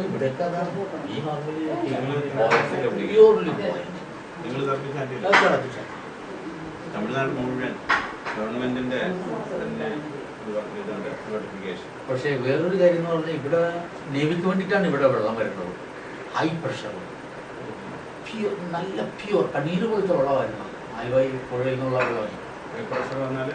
ഇവിടെയൊക്കെ ഈ തമിഴ്നാട് മുഴുവൻ ഗവൺമെന്റിന്റെ തന്നെ നോട്ടിഫിക്കേഷൻ. പക്ഷേ വേറൊരു കാര്യം എന്ന് പറഞ്ഞാൽ ഇവിടെ നേവിക്ക് വേണ്ടിയിട്ടാണ് ഇവിടെ വെള്ളം വരുന്നത്. ഹൈ പ്രഷർ, പ്യൂർ, നല്ല പ്യൂർ കണ്ണീര് പോലത്തെ വെള്ളമായിരുന്നു. ആലുവായി പുഴയിൽ നിന്നുള്ള വെള്ളമാണ്. ഹൈ പ്രഷർ പറഞ്ഞാൽ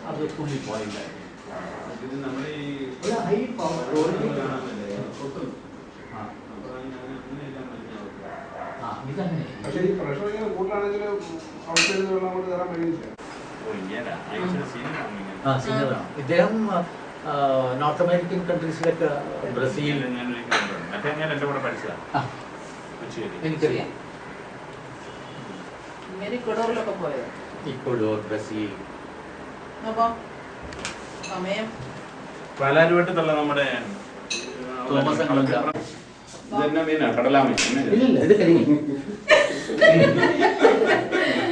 അത് തുള്ളി പോയില്ല. ഇത് നമ്മൾ ഈ ഹൈ പവർ ഇതങ്ങനെ. പക്ഷേ ഈ പ്രഷർ ഇങ്ങനെ കൂട്ടാണെങ്കിൽ ഔട്ട്സൈഡിൽ വെള്ളം കൊണ്ട് തരാൻ കഴിയില്ല. ഇദ്ദേഹം നോർത്ത് അമേരിക്കൻ കൺട്രീസിലൊക്കെ ബ്രസീൽ എന്റെ കൂടെ പഠിച്ചതാണ്. എനിക്കറിയാം. ഇക്വഡോറിലൊക്കെ പോയത്. Ecuador, Brazil. സമയം പാലാരിവട്ടത്തുള്ള നമ്മുടെ തോമസ് ഇതെന്നാ മീനാ? കടലാമീൻ. ഇല്ല, ഇത് കരിമീൻ.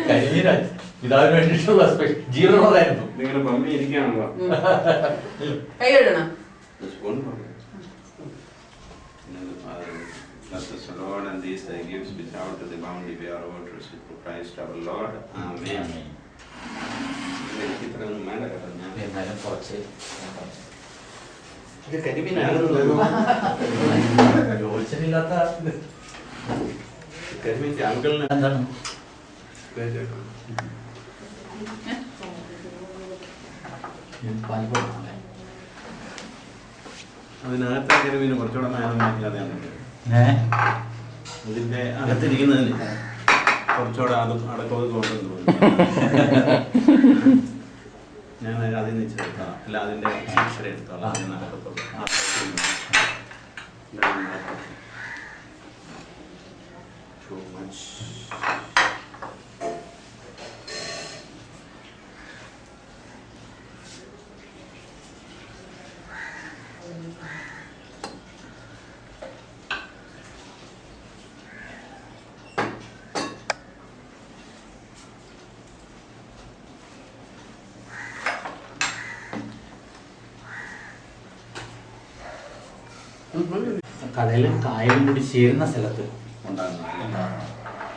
കരിമീനാണ്. ഇതാവിന് വേണ്ടിയിട്ടുള്ള ജീവനുള്ളതായിരുന്നു. നിങ്ങള് പമ്പി ഇരിക്കുകയാണല്ലോ. കൈ കഴുകണം. Bless us, Lord, and these thy gifts which out of the bounty we are about to receive through Christ our Lord. Amen. എന്നാലും കുറച്ച് ഇത് കരിമീനാണ്. യോജനയില്ലാത്ത കരിമീൻ്റെ അങ്കിളിന് എന്താണ് അതിനകത്തെ കരിമീന് കുറച്ചുകൂടെ മേനൊന്നും ഇതിന്റെ അകത്തിരിക്കുന്നതിന് കുറച്ചുകൂടെ അടക്കത് തോന്നുന്നു. ഞാൻ അതിൽ നിന്ന് ചേർക്കാം. അല്ല, അതിന്റെ അക്ഷരം എടുത്തോളാം. Too much. കടലും കായലും കൂടി ചേരുന്ന സ്ഥലത്ത്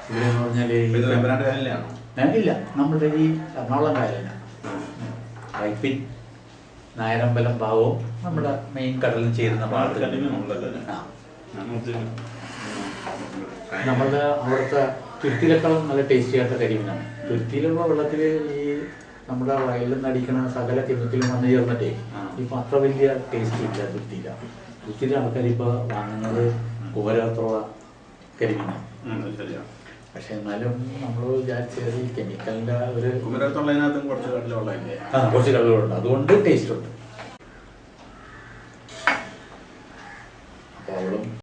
ഇവിടെന്ന് പറഞ്ഞാല് ഇല്ല, നമ്മുടെ ഈ എറണാകുളം കായലല്ല, വൈപ്പിൻ, നായരമ്പലം ഭാഗവും നമ്മുടെ മെയിൻ കടലിൽ ചേരുന്ന ഭാഗത്ത് നമ്മളുടെ അവിടുത്തെ തുരുത്തിയിലേക്കാളും നല്ല ടേസ്റ്റി ആയിട്ട് കരിമീനാണ്. തുരുത്തിയിലുള്ള വെള്ളത്തിൽ ഈ നമ്മുടെ വയലിൽ നിന്ന് അടിക്കുന്ന സകല കെമിക്കലും വന്നു ചേർന്നിട്ടേ ഇപ്പൊ അത്ര വലിയ ടേസ്റ്റ് ഇല്ല തുരുത്തിയില്ല. ഒത്തിരി ആൾക്കാർ ഇപ്പോൾ വാങ്ങുന്നത് കുമരകത്തുള്ള കരിമീനാണ്. പക്ഷെ എന്നാലും നമ്മൾ വിചാരിച്ചത് ഈ കെമിക്കലിന്റെ ഒരു കുമരകത്തുള്ളതിനകത്തും കുറച്ച് കടലുള്ളതല്ലേ? കുറച്ച് കടലുകളുണ്ട്, അതുകൊണ്ട് ടേസ്റ്റ് ഉണ്ട്.